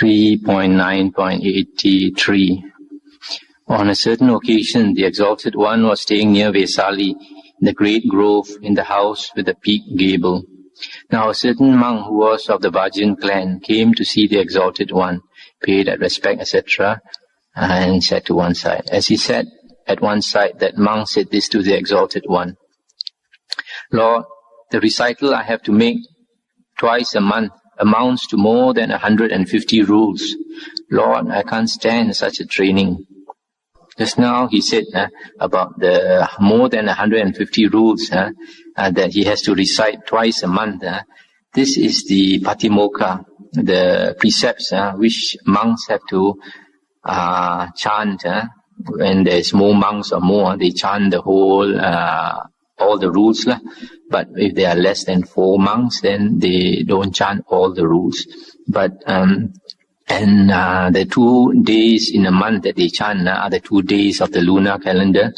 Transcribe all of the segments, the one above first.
3.9.83. On a certain occasion, the Exalted One was staying near Vesali, the great grove in the house with the peak gable. Now a certain monk who was of the Vajjan clan came to see the Exalted One, paid at respect, etc., and sat to one side. As he sat at one side, that monk said this to the Exalted One: Lord, the recital I have to make twice a month amounts to more than 150 rules. Lord, I can't stand such a training. Just now he said about the more than 150 rules that he has to recite twice a month. This is the Patimokkha, the precepts which monks have to chant. When there's more monks or more, they chant the whole, all the rules. But if there are less than 4 monks, then they don't chant all the rules. But the 2 days in a month that they chant are the 2 days of the lunar calendar.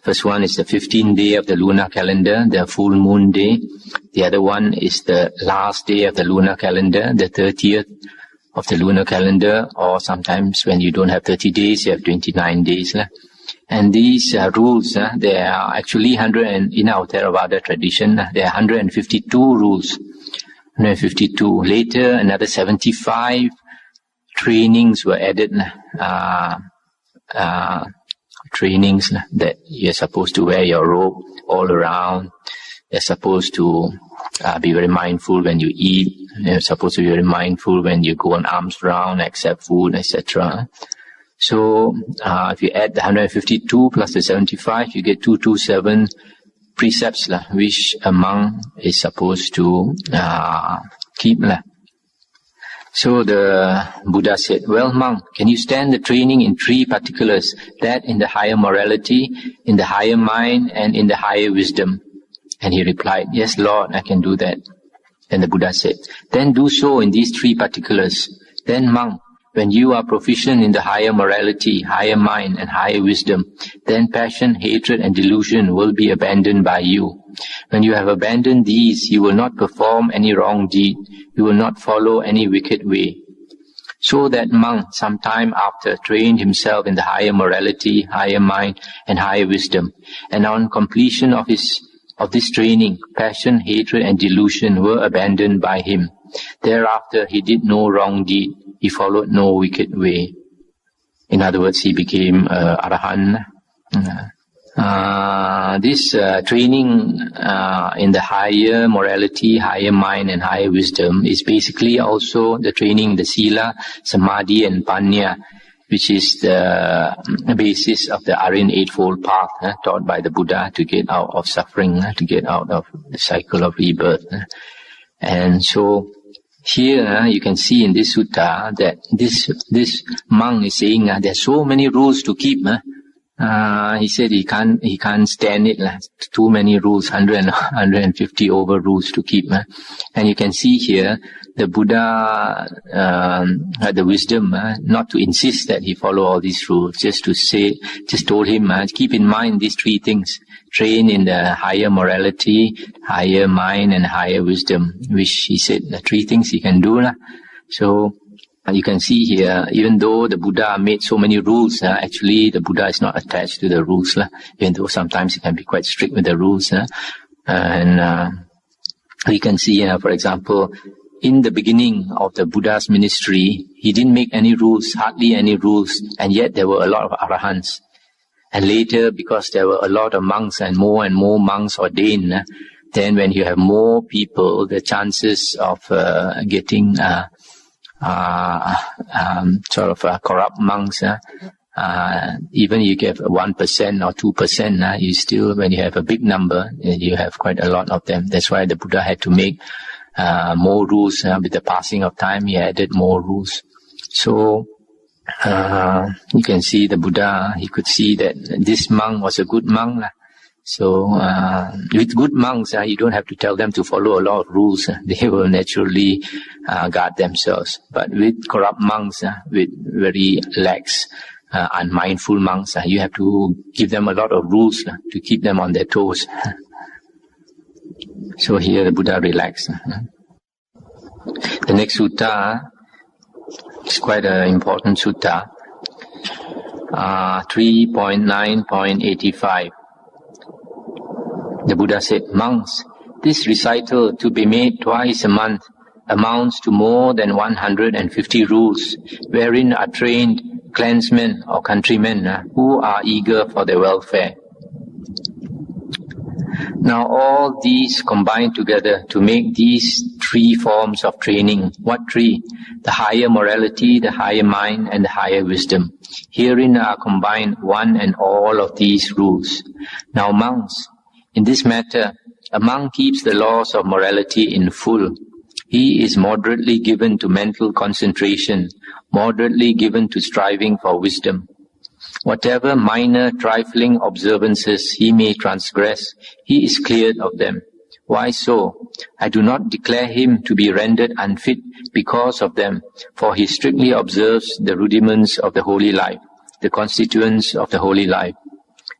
First one is the 15th day of the lunar calendar, the full moon day. The other one is the last day of the lunar calendar, the 30th of the lunar calendar, or sometimes when you don't have 30 days, you have 29 days. And these rules, there are actually in our Theravada tradition, there are 152 rules. 152. Later, another 75 trainings were added. Trainings that you're supposed to wear your robe all around. You're supposed to be very mindful when you eat. You're supposed to be very mindful when you go on alms round, accept food, etc. So, if you add the 152 plus the 75, you get 227 precepts which a monk is supposed to keep. So the Buddha said, well, monk, can you stand the training in 3 particulars, that in the higher morality, in the higher mind, and in the higher wisdom? And he replied, yes, Lord, I can do that. Then the Buddha said, then do so in these 3 particulars. Then, monk, when you are proficient in the higher morality, higher mind, and higher wisdom, then passion, hatred, and delusion will be abandoned by you. When you have abandoned these, you will not perform any wrong deed. You will not follow any wicked way. So that monk, some time after, trained himself in the higher morality, higher mind, and higher wisdom. And on completion of this training, passion, hatred, and delusion were abandoned by him. Thereafter, he did no wrong deed. He followed no wicked way. In other words, he became Arahant. This training in the higher morality, higher mind, and higher wisdom is basically also the training in the Sila, Samadhi, and Panya, which is the basis of the Aryan Eightfold Path taught by the Buddha to get out of suffering, to get out of the cycle of rebirth. And so here you can see in this sutta that this monk is saying there are so many rules to keep. He said he can't stand it. Too many rules, 150 over rules to keep. And you can see here the Buddha had the wisdom not to insist that he follow all these rules, just told him, keep in mind these 3 things. Train in the higher morality, higher mind, and higher wisdom, which he said the 3 things he can do. So you can see here, even though the Buddha made so many rules, actually the Buddha is not attached to the rules, even though sometimes he can be quite strict with the rules. And we can see, for example, in the beginning of the Buddha's ministry, he didn't make any rules, hardly any rules, and yet there were a lot of arahants. And later, because there were a lot of monks and more monks ordained, then when you have more people, the chances of getting corrupt monks, even you get 1% or 2%, you still, when you have a big number, you have quite a lot of them. That's why the Buddha had to make more rules. With the passing of time, he added more rules. So you can see the Buddha, he could see that this monk was a good monk. So with good monks, you don't have to tell them to follow a lot of rules. They will naturally guard themselves. But with corrupt monks, with very lax, unmindful monks, you have to give them a lot of rules to keep them on their toes. So here the Buddha relaxed. The next sutta, It's quite an important sutta. 3.9.85. The Buddha said, "Monks, this recital to be made twice a month amounts to more than 150 rules, wherein are trained clansmen or countrymen who are eager for their welfare." Now all these combine together to make these three forms of training. What three? The higher morality, the higher mind, and the higher wisdom. Herein are combined one and all of these rules. Now monks, in this matter, a monk keeps the laws of morality in full. He is moderately given to mental concentration, moderately given to striving for wisdom. Whatever minor, trifling observances he may transgress, he is cleared of them. Why so? I do not declare him to be rendered unfit because of them, for he strictly observes the rudiments of the holy life, the constituents of the holy life.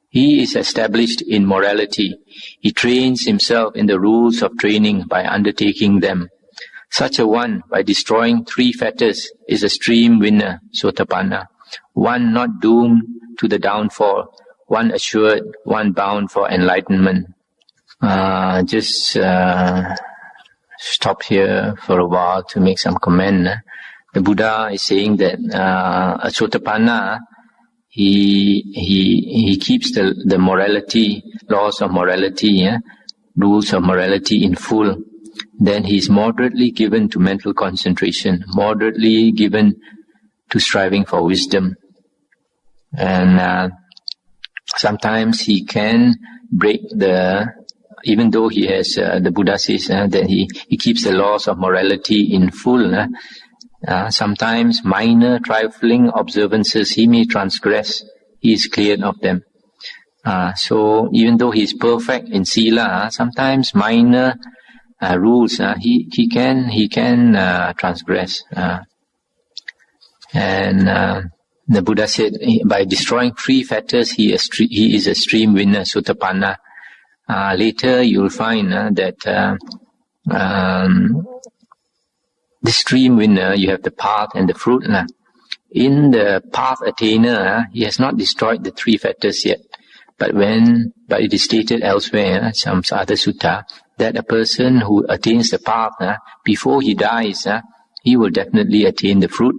He is established in morality. He trains himself in the rules of training by undertaking them. Such a one, by destroying three fetters, is a stream winner, Sotapanna. One not doomed to the downfall, one assured, one bound for enlightenment. Stop here for a while to make some comment. The Buddha is saying that a Sotapanna, he keeps the morality, laws of morality, rules of morality in full. Then he is moderately given to mental concentration, moderately given to striving for wisdom. And sometimes he can break even though he has, the Buddha says that he keeps the laws of morality in full. Sometimes minor, trifling observances he may transgress, he is cleared of them. So even though he is perfect in sila, sometimes minor rules he can transgress. The Buddha said, by destroying three fetters, he is a stream winner, Sotapanna. Later you will find that the stream winner, you have the path and the fruit. In the path attainer, he has not destroyed the three fetters yet. But it is stated elsewhere, some other sutta, that a person who attains the path, before he dies, he will definitely attain the fruit.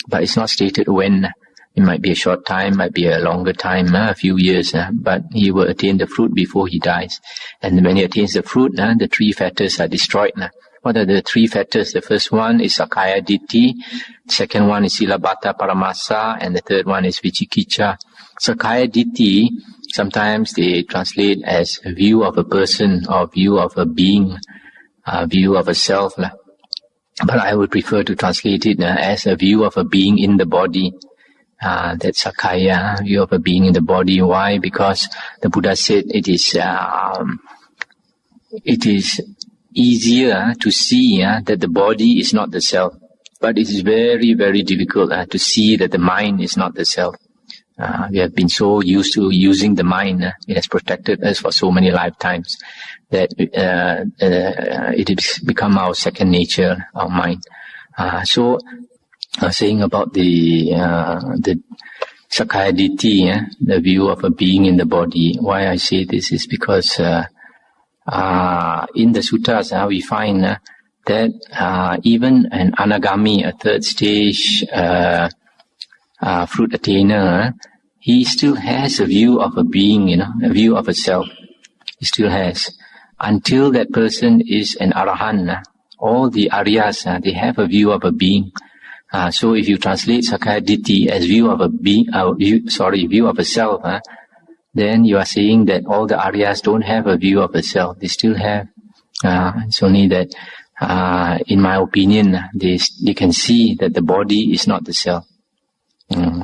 But it's not stated when. It might be a short time, might be a longer time, a few years, but he will attain the fruit before he dies. And when he attains the fruit, the three fetters are destroyed. What are the three fetters? The first one is Sakaya Ditti, the second one is Silabbata Paramasa, and the third one is Vicikicca. Sakaya Ditti, sometimes they translate as a view of a person or view of a being, view of a self. But I would prefer to translate it as a view of a being in the body. That's Sakaya, view of a being in the body. Why? Because the Buddha said it is easier to see that the body is not the self. But it is very, very difficult to see that the mind is not the self. We have been so used to using the mind. It has protected us for so many lifetimes that it has become our second nature, our mind. Saying about the Sakaya Ditti, the view of a being in the body. Why I say this is because in the sutras we find that even an anagami, a third stage fruit attainer, he still has a view of a being, a view of a self. He still has. Until that person is an arahant, all the Aryas, they have a view of a being. So if you translate Sakaya Ditti as view of a being, view of a self, then you are saying that all the Aryas don't have a view of a self. They still have. It's only that, in my opinion, they can see that the body is not the self.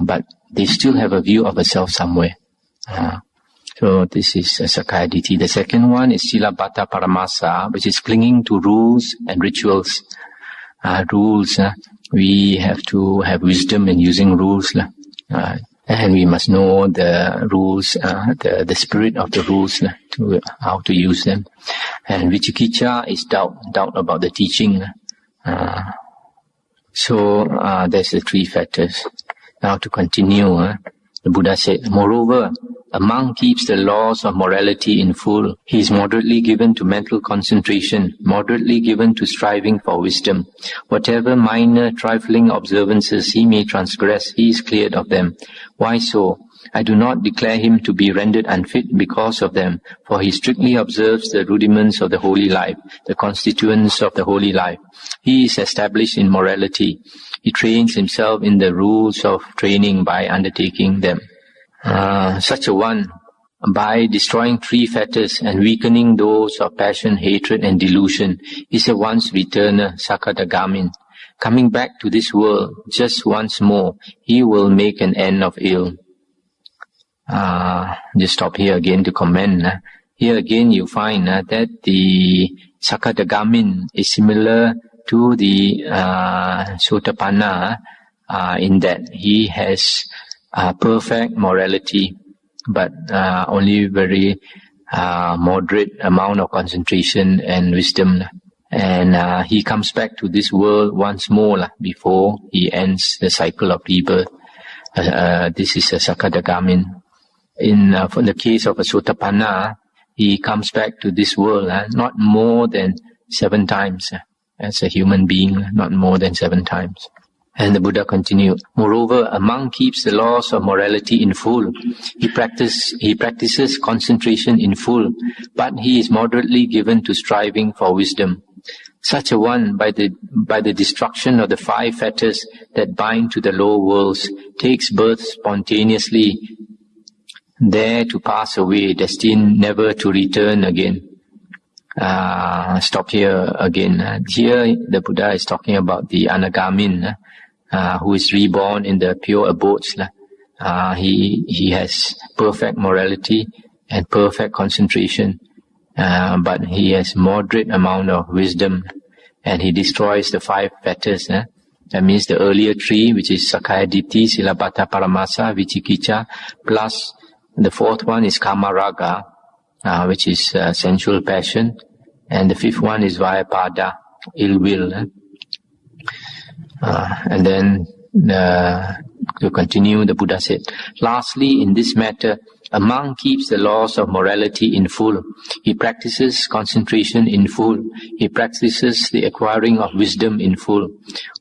But they still have a view of a self somewhere. So this is Sakaya Ditti. The second one is Silabbata Paramasa, which is clinging to rules and rituals. Rules, we have to have wisdom in using rules. And we must know the rules, the spirit of the rules, to how to use them. And Vicikicca is doubt about the teaching. So there's the three fetters. Now to continue, the Buddha said, moreover, a monk keeps the laws of morality in full. He is moderately given to mental concentration, moderately given to striving for wisdom. Whatever minor, trifling observances he may transgress, he is cleared of them. Why so? I do not declare him to be rendered unfit because of them, for he strictly observes the rudiments of the holy life, the constituents of the holy life. He is established in morality. He trains himself in the rules of training by undertaking them. Such a one, by destroying three fetters and weakening those of passion, hatred and delusion, is a once returner, Sakadagamin. Coming back to this world just once more, he will make an end of ill. Just stop here again to comment. Here again you find that the Sakadagamin is similar to the Sotapanna in that he has perfect morality, but only very moderate amount of concentration and wisdom. And he comes back to this world once more before he ends the cycle of rebirth. This is a Sakadagamin. In the case of a Sotapanna, he comes back to this world not more than 7 times. As a human being, not more than 7 times. And the Buddha continued, moreover, a monk keeps the laws of morality in full. He practices concentration in full, but he is moderately given to striving for wisdom. Such a one, by the destruction of the 5 fetters that bind to the lower worlds, takes birth spontaneously, there to pass away, destined never to return again. Stop here again. Here the Buddha is talking about the Anagamin, who is reborn in the pure abodes. He has perfect morality and perfect concentration, but he has moderate amount of wisdom, and he destroys the 5 fetters. That means the earlier 3, which is Sakaya Ditti, Silabata Paramasa, Vichikicha, plus the 4th one is Kamaraga, which is sensual passion, and the 5th one is Vyapada, ill will. And then to continue, the Buddha said, lastly, in this matter, a monk keeps the laws of morality in full. He practices concentration in full. He practices the acquiring of wisdom in full.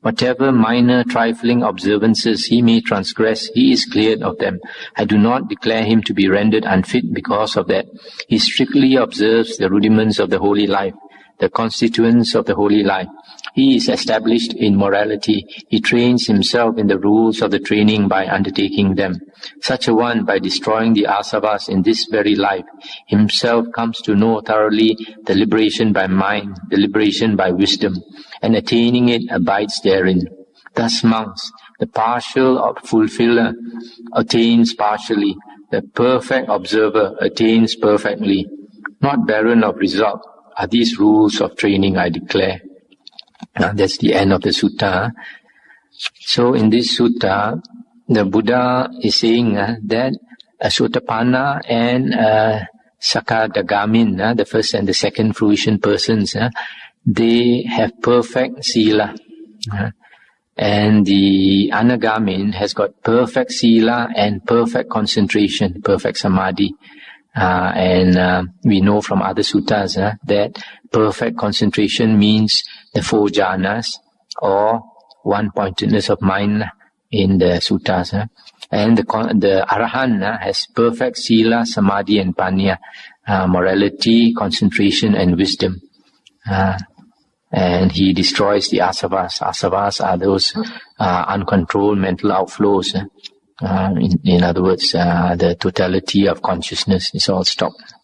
Whatever minor trifling observances he may transgress, he is cleared of them. I do not declare him to be rendered unfit because of that. He strictly observes the rudiments of the holy life, the constituents of the holy life. He is established in morality. He trains himself in the rules of the training by undertaking them. Such a one, by destroying the asavas in this very life, himself comes to know thoroughly the liberation by mind, the liberation by wisdom, and attaining it abides therein. Thus monks, the partial fulfiller attains partially, the perfect observer attains perfectly. Not barren of result are these rules of training I declare. That's the end of the sutta. So in this sutta, the Buddha is saying that a Sotapanna and Sakadagamin, the first and the second fruition persons, they have perfect sila. And the Anagamin has got perfect sila and perfect concentration, perfect samadhi. And we know from other suttas that perfect concentration means the 4 jhanas, or one-pointedness of mind in the suttas. And the Arahant has perfect sila, samadhi and panya, morality, concentration and wisdom. And he destroys the asavas. Asavas are those uncontrolled mental outflows. In other words, the totality of consciousness is all stopped.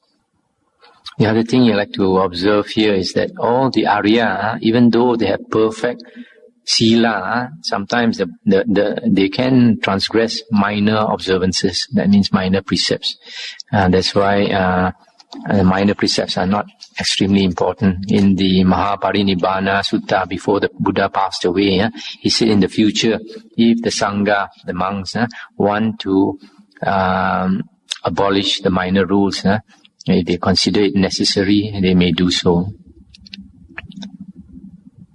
The other thing you like to observe here is that all the Arya, even though they have perfect sila, sometimes they can transgress minor observances. That means minor precepts. That's why minor precepts are not extremely important. In the Mahaparinibbana Sutta, before the Buddha passed away, he said in the future, if the Sangha, the monks, want to abolish the minor rules, if they consider it necessary, they may do so.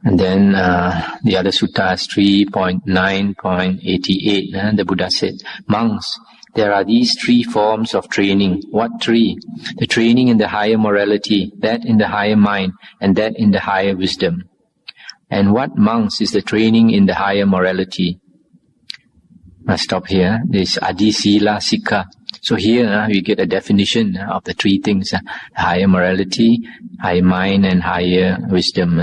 And then the other suttas, 3.9.88, the Buddha said, monks, there are these three forms of training. What three? The training in the higher morality, that in the higher mind, and that in the higher wisdom. And what, monks, is the training in the higher morality? I'll stop here. This Adi Sila Sikha. So here we get a definition of the three things, higher morality, higher mind, and higher wisdom.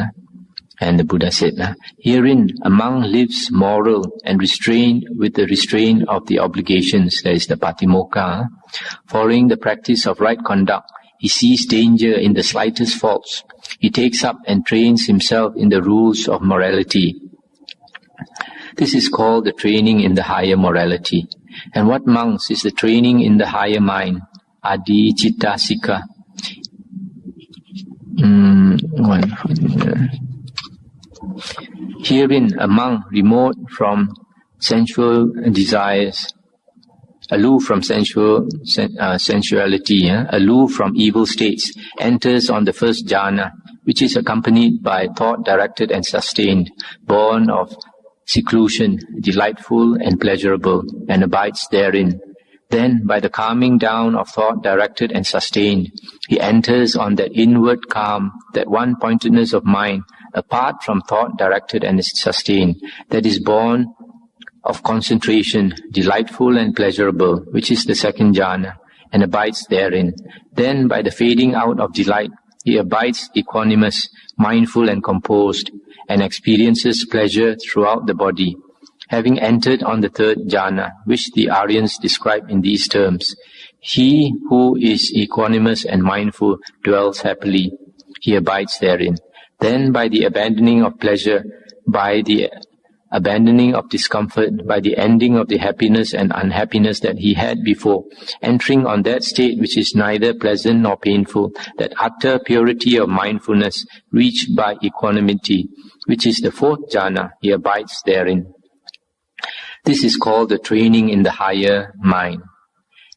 And the Buddha said, herein a monk lives moral and restrained with the restraint of the obligations, that is the patimokkha. Following the practice of right conduct, he sees danger in the slightest faults. He takes up and trains himself in the rules of morality. This is called the training in the higher morality. And what, monks, is the training in the higher mind? Adi Citta Sikha. Herein a monk remote from sensual desires, aloof from sensuality, aloof from evil states, enters on the first jhana, which is accompanied by thought directed and sustained, born of seclusion, delightful and pleasurable, and abides therein. Then, by the calming down of thought directed and sustained, he enters on that inward calm, that one-pointedness of mind, apart from thought directed and sustained, that is born of concentration, delightful and pleasurable, which is the second jhana, and abides therein. Then, by the fading out of delight, he abides equanimous, mindful and composed, and experiences pleasure throughout the body. Having entered on the third jhana, which the Aryans describe in these terms, he who is equanimous and mindful dwells happily. He abides therein. Then, by the abandoning of pleasure, by the abandoning of discomfort, by the ending of the happiness and unhappiness that he had before, entering on that state which is neither pleasant nor painful, that utter purity of mindfulness reached by equanimity, which is the fourth jhana, he abides therein. This is called the training in the higher mind.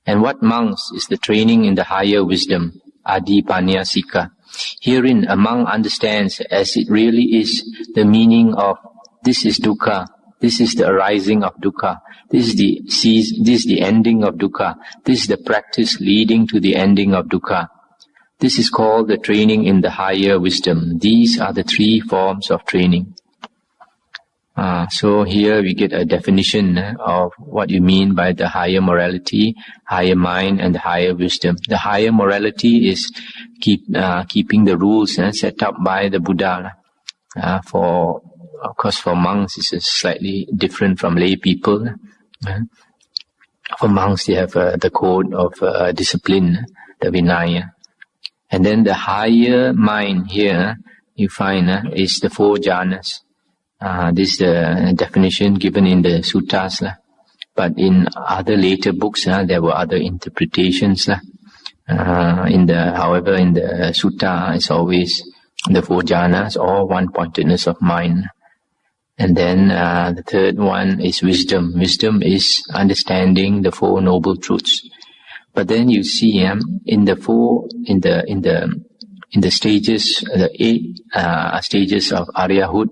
And what, monks, is the training in the higher wisdom? Adi Panya Sikha. Herein a monk understands as it really is the meaning of this is dukkha, this is the arising of dukkha, this is the ending of dukkha, this is the practice leading to the ending of dukkha. This is called the training in the higher wisdom. These are the three forms of training. So here we get a definition of what you mean by the higher morality, higher mind, and the higher wisdom. The higher morality is keeping the rules set up by the Buddha. Of course, for monks, it's slightly different from lay people. For monks, they have the code of discipline, the Vinaya. And then the higher mind here, you find, is the four jhanas. This is the definition given in the suttas. But in other later books, there were other interpretations. However, in the sutta, it's always the four jhanas, or one-pointedness of mind. And then the third one is wisdom. Wisdom is understanding the Four Noble Truths. But then you see in the stages, the 8 stages of Aryahood,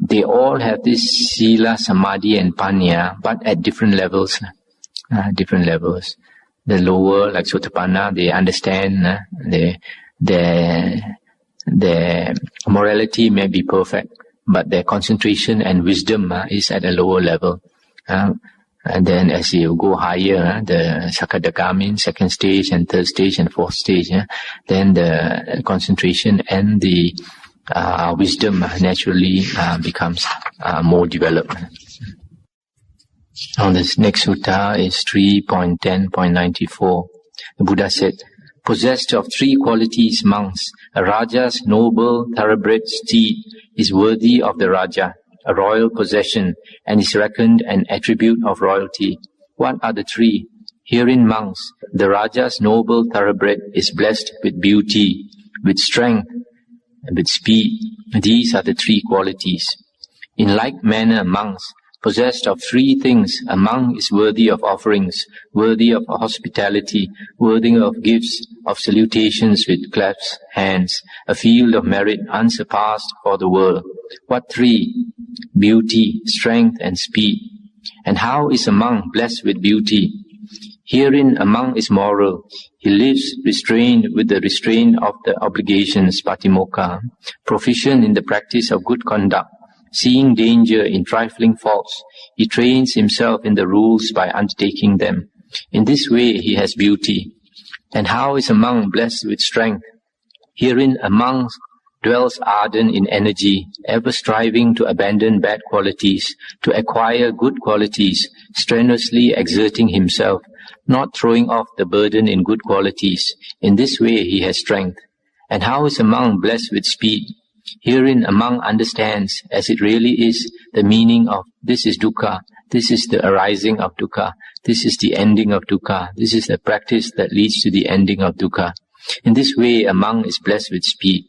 they all have this Sila, Samadhi, and Panya, but at different levels. The lower, like Sotapanna, they understand. Their morality may be perfect, but their concentration and wisdom is at a lower level. And then as you go higher, the Sakadagami, second stage, and third stage, and fourth stage, then the concentration and the wisdom naturally becomes more developed. Now this next sutta is 3.10.94. The Buddha said, possessed of three qualities, monks, a Raja's noble, thoroughbred steed is worthy of the Raja, a royal possession, and is reckoned an attribute of royalty. What are the three? Herein, monks, the Raja's noble thoroughbred is blessed with beauty, with strength, and with speed. These are the three qualities. In like manner, monks, possessed of 3 things, a monk is worthy of offerings, worthy of hospitality, worthy of gifts, of salutations with claps hands, a field of merit unsurpassed for the world. What 3? Beauty, strength, and speed. And how is a monk blessed with beauty? Herein a monk is moral. He lives restrained with the restraint of the obligations, patimokkha, proficient in the practice of good conduct, seeing danger in trifling faults. He trains himself in the rules by undertaking them. In this way he has beauty. And how is a monk blessed with strength? Herein a monk dwells ardent in energy, ever striving to abandon bad qualities, to acquire good qualities, strenuously exerting himself, not throwing off the burden in good qualities. In this way he has strength. And how is a monk blessed with speed? Herein a monk understands, as it really is, the meaning of this is dukkha, this is the arising of dukkha, this is the ending of dukkha, this is the practice that leads to the ending of dukkha. In this way a monk is blessed with speed.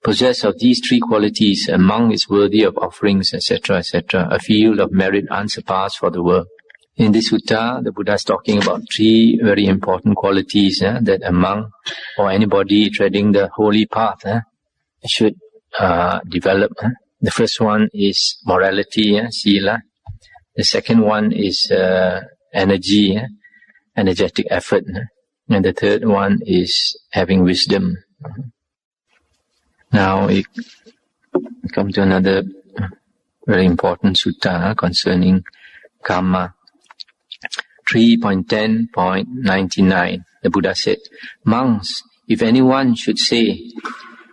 Possessed of these 3 qualities, a monk is worthy of offerings, etc., etc., a field of merit unsurpassed for the world. In this sutta, the Buddha is talking about 3 very important qualities that a monk or anybody treading the holy path should develop. The first one is morality, sila. The second one is energy, energetic effort. And the third one is having wisdom. Now we come to another very important sutta concerning karma. 3.10.99. The Buddha said, monks, if anyone should say,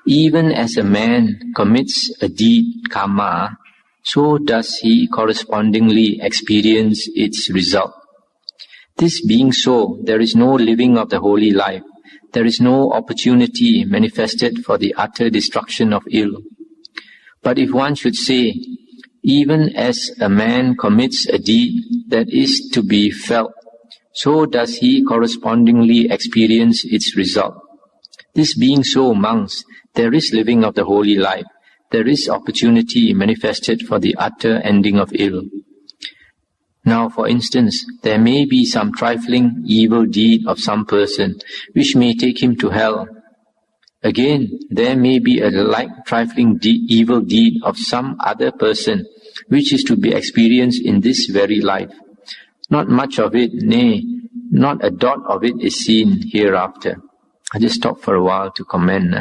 even as a man commits a deed, karma, so does he correspondingly experience its result. This being so, there is no living of the holy life. There is no opportunity manifested for the utter destruction of ill. But if one should say, even as a man commits a deed that is to be felt, so does he correspondingly experience its result. This being so, monks, there is living of the holy life. There is opportunity manifested for the utter ending of ill. Now, for instance, there may be some trifling evil deed of some person, which may take him to hell. Again, there may be a like trifling evil deed of some other person, which is to be experienced in this very life. Not much of it, nay, not a dot of it is seen hereafter. I just stop for a while to comment.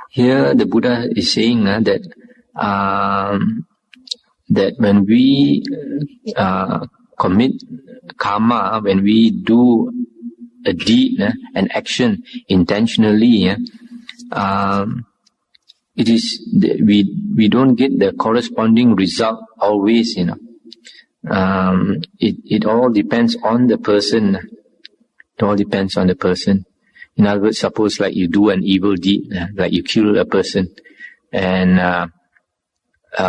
Here the Buddha is saying that when we commit karma, when we do a deed, an action intentionally, it is we don't get the corresponding result always. It all depends on the person. It all depends on the person. In other words, suppose like you do an evil deed, like you kill a person, and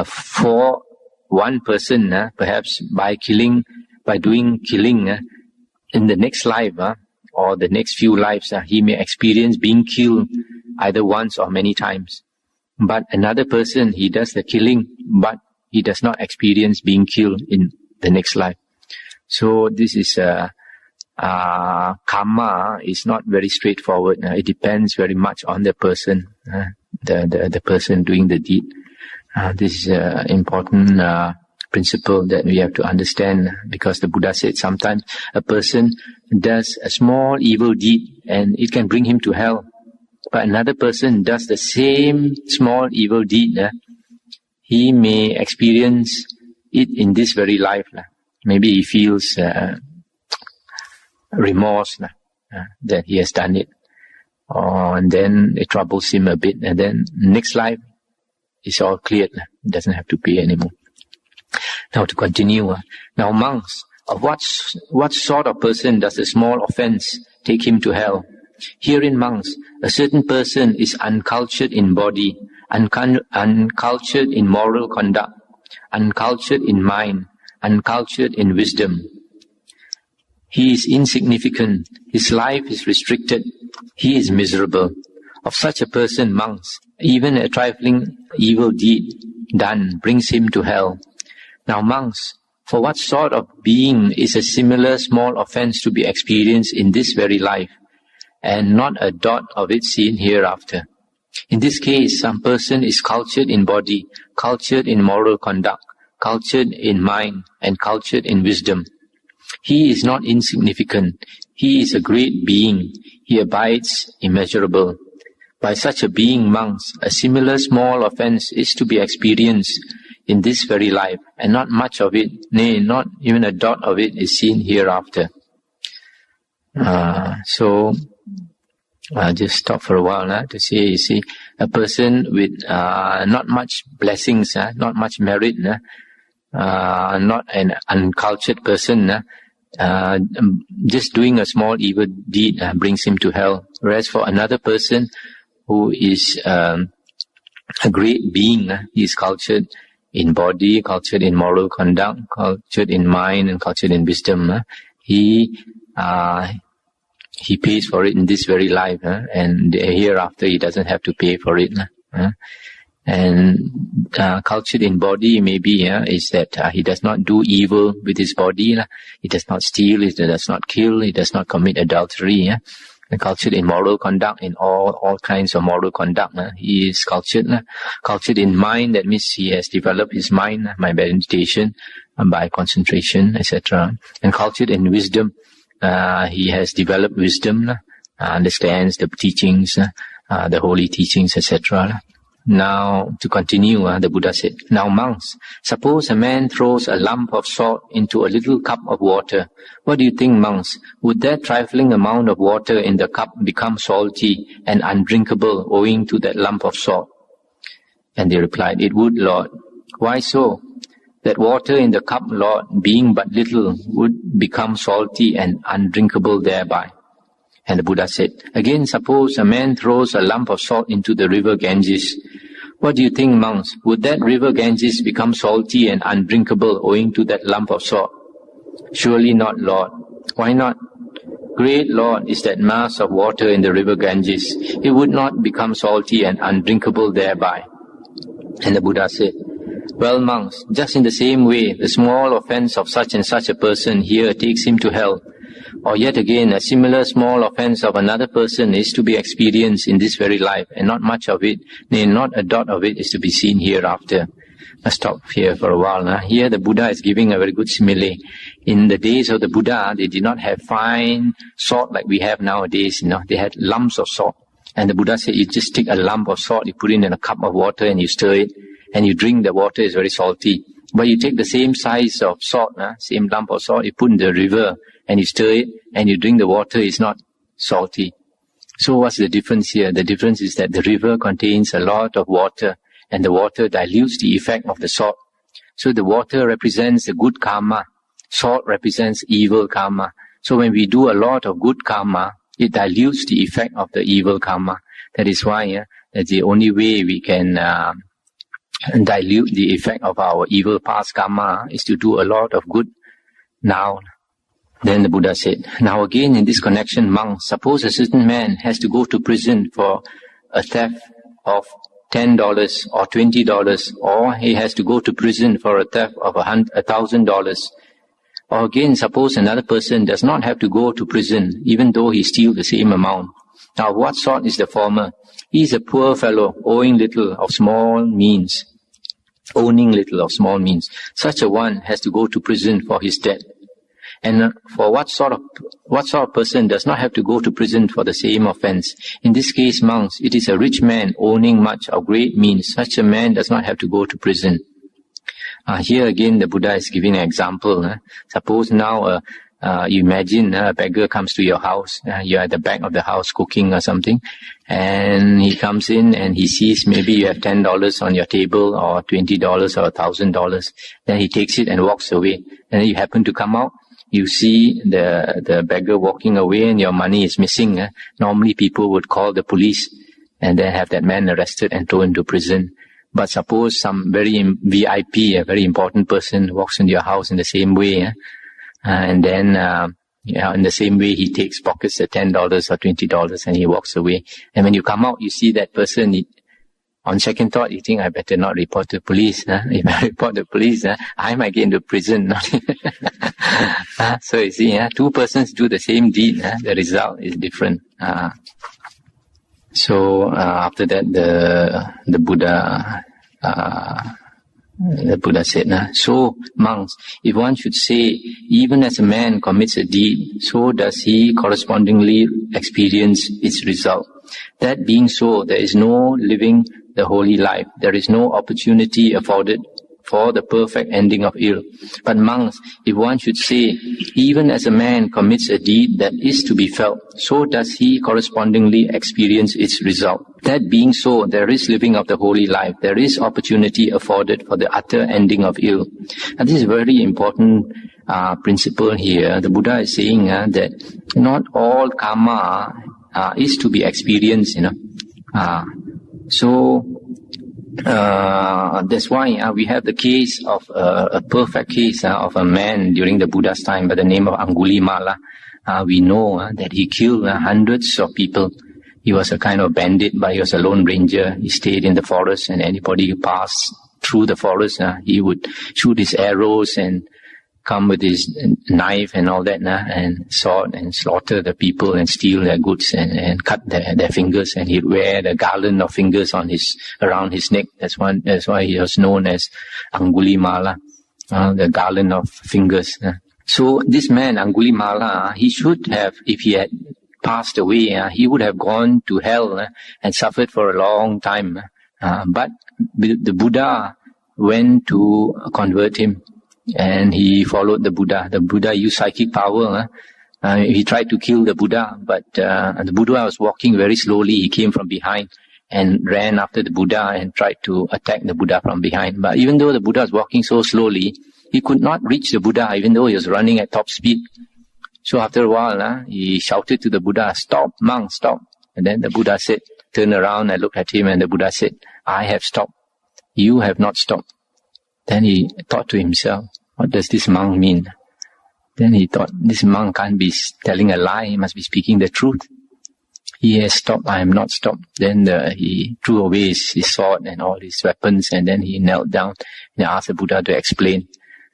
for one person, perhaps by doing killing, in the next life or the next few lives, he may experience being killed either once or many times. But another person, he does the killing, but he does not experience being killed in the next life. So this is karma is not very straightforward. It depends very much on the person, the person doing the deed. This is an important principle that we have to understand, because the Buddha said sometimes a person does a small evil deed and it can bring him to hell. But another person does the same small evil deed, he may experience it in this very life. Maybe he feels remorse that he has done it, and then it troubles him a bit, and then next life it's all cleared. He doesn't have to pay anymore. Now to continue. Now monks, of what sort of person does a small offense take him to hell? Herein, monks, a certain person is uncultured in body, uncultured in moral conduct, uncultured in mind, uncultured in wisdom. He is insignificant, his life is restricted, he is miserable. Of such a person, monks, even a trifling evil deed done brings him to hell. Now monks, for what sort of being is a similar small offense to be experienced in this very life, and not a dot of it seen hereafter? In this case, some person is cultured in body, cultured in moral conduct, cultured in mind, and cultured in wisdom. He is not insignificant. He is a great being. He abides immeasurable. By such a being, monks, a similar small offense is to be experienced in this very life, and not much of it, nay, not even a dot of it is seen hereafter. So I'll just stop for a while to say, you see, a person with not much blessings, not much merit, not an uncultured person, just doing a small evil deed brings him to hell. Whereas for another person who is a great being, he is cultured in body, cultured in moral conduct, cultured in mind, and cultured in wisdom. He pays for it in this very life, and hereafter he doesn't have to pay for it. And cultured in body maybe is that he does not do evil with his body. He does not steal, he does not kill, he does not commit adultery. And cultured in moral conduct, in all kinds of moral conduct. He is cultured. Cultured in mind, that means he has developed his mind by meditation, by concentration, etc. And cultured in wisdom, he has developed wisdom, understands the teachings, the holy teachings, etc. Now, to continue, the Buddha said, now monks, suppose a man throws a lump of salt into a little cup of water. What do you think, monks? Would that trifling amount of water in the cup become salty and undrinkable owing to that lump of salt? And they replied, it would, Lord. Why so? That water in the cup, Lord, being but little, would become salty and undrinkable thereby. And the Buddha said, again, suppose a man throws a lump of salt into the river Ganges. What do you think, monks? Would that river Ganges become salty and undrinkable owing to that lump of salt? Surely not, Lord. Why not? Great, Lord, is that mass of water in the river Ganges. It would not become salty and undrinkable thereby. And the Buddha said, well, monks, just in the same way, the small offense of such and such a person here takes him to hell. Or yet again, a similar small offense of another person is to be experienced in this very life, and not much of it, nay, not a dot of it is to be seen hereafter. I'll stop here for a while. Here the Buddha is giving a very good simile. In the days of the Buddha, they did not have fine salt like we have nowadays. They had lumps of salt. And the Buddha said, you just take a lump of salt, you put it in a cup of water and you stir it, and you drink the water, is very salty. But you take the same size of salt, same lump of salt, you put in the river, and you stir it, and you drink the water, is not salty. So what's the difference here? The difference is that the river contains a lot of water, and the water dilutes the effect of the salt. So the water represents the good karma, salt represents evil karma. So when we do a lot of good karma, it dilutes the effect of the evil karma. That is why that's the only way we can dilute the effect of our evil past karma is to do a lot of good now. Then the Buddha said, now again in this connection, monks, suppose a certain man has to go to prison for a theft of $10 or $20, or he has to go to prison for a theft of $1,000. Or again, suppose another person does not have to go to prison, even though he steals the same amount. Now, what sort is the former? He is a poor fellow, owning little of small means. Such a one has to go to prison for his debt. And for what sort of person does not have to go to prison for the same offense? In this case, monks, it is a rich man owning much of great means. Such a man does not have to go to prison. Here again, the Buddha is giving an example. Suppose now you imagine a beggar comes to your house. You're at the back of the house cooking or something, and he comes in and he sees maybe you have $10 on your table or $20 or $1,000. Then he takes it and walks away. And then you happen to come out. You see the beggar walking away and your money is missing. Normally people would call the police and then have that man arrested and thrown into prison. But suppose some very VIP, a very important person walks into your house in the same way, and then in the same way he pockets the $10 or $20 and he walks away. And when you come out, you see that person On second thought, you think I better not report to police. If I report to police, I might get into prison. So you see, two persons do the same deed, the result is different. So after that, the Buddha said, so monks, if one should say, even as a man commits a deed, so does he correspondingly experience its result. That being so, there is no living the holy life. There is no opportunity afforded for the perfect ending of ill. But monks, if one should say, even as a man commits a deed that is to be felt, so does he correspondingly experience its result. That being so, there is living of the holy life. There is opportunity afforded for the utter ending of ill. And this is a very important principle here. The Buddha is saying that not all karma is to be experienced, So that's why we have the case of a perfect case of a man during the Buddha's time by the name of Angulimala. We know that he killed hundreds of people. He was a kind of bandit, but he was a lone ranger. He stayed in the forest, and anybody who passed through the forest, he would shoot his arrows and come with his knife and all that, and sword, and slaughter the people and steal their goods and cut their fingers, and he'd wear the garland of fingers around his neck. That's why he was known as Angulimala, the garland of fingers. So this man Angulimala, he should have, if he had passed away, he would have gone to hell and suffered for a long time. But the Buddha went to convert him. And he followed the Buddha. The Buddha used psychic power. He tried to kill the Buddha, but the Buddha was walking very slowly. He came from behind and ran after the Buddha and tried to attack the Buddha from behind. But even though the Buddha was walking so slowly, he could not reach the Buddha, even though he was running at top speed. So after a while, he shouted to the Buddha, "Stop, monk, stop." And then the Buddha said, turned around and looked at him, and the Buddha said, "I have stopped. You have not stopped." Then he thought to himself, what does this monk mean? Then he thought, this monk can't be telling a lie, he must be speaking the truth. He has stopped, I am not stopped. Then he threw away his sword and all his weapons, and then he knelt down and asked the Buddha to explain.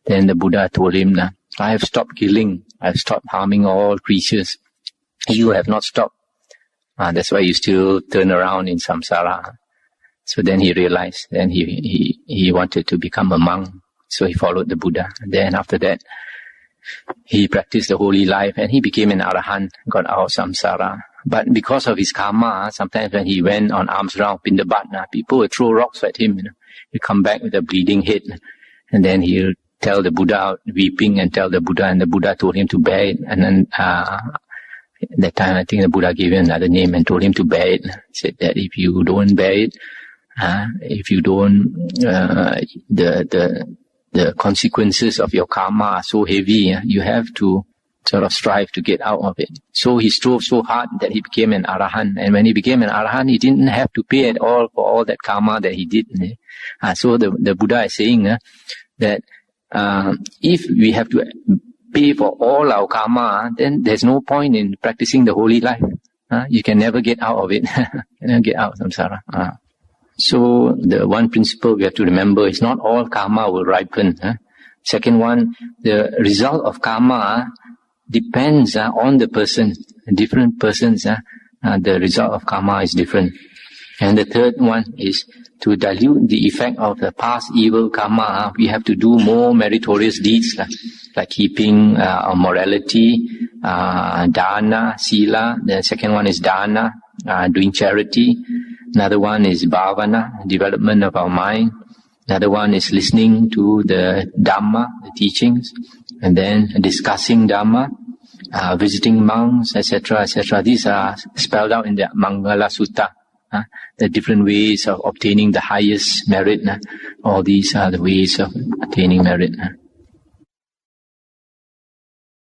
Then the Buddha told him, I have stopped killing, I have stopped harming all creatures. You have not stopped. That's why you still turn around in samsara. So then he realized, then he wanted to become a monk. So he followed the Buddha. And then after that, he practiced the holy life and he became an arahant, got out of samsara. But because of his karma, sometimes when he went on alms round, pindabat, people would throw rocks at him. He'd come back with a bleeding head. And then he'll tell the Buddha, weeping, and tell the Buddha, and the Buddha told him to bear it. And then that time, I think the Buddha gave him another name and told him to bear it. Said that if you don't bear it, if you don't, the consequences of your karma are so heavy, you have to sort of strive to get out of it. So he strove so hard that he became an arahant. And when he became an arahant, he didn't have to pay at all for all that karma that he did. So the Buddha is saying that if we have to pay for all our karma, then there's no point in practicing the holy life. You can never get out of it. You never get out of samsara. So the one principle we have to remember is not all karma will ripen. Second one, the result of karma depends on the person. Different persons, the result of karma is different. And the third one is to dilute the effect of the past evil karma. We have to do more meritorious deeds like keeping morality, dana, sila. The second one is dana, doing charity. Another one is bhavana, development of our mind. Another one is listening to the Dhamma, the teachings, and then discussing Dhamma, visiting monks, etc., etc. These are spelled out in the Mangala Sutta. The different ways of obtaining the highest merit. All these are the ways of attaining merit.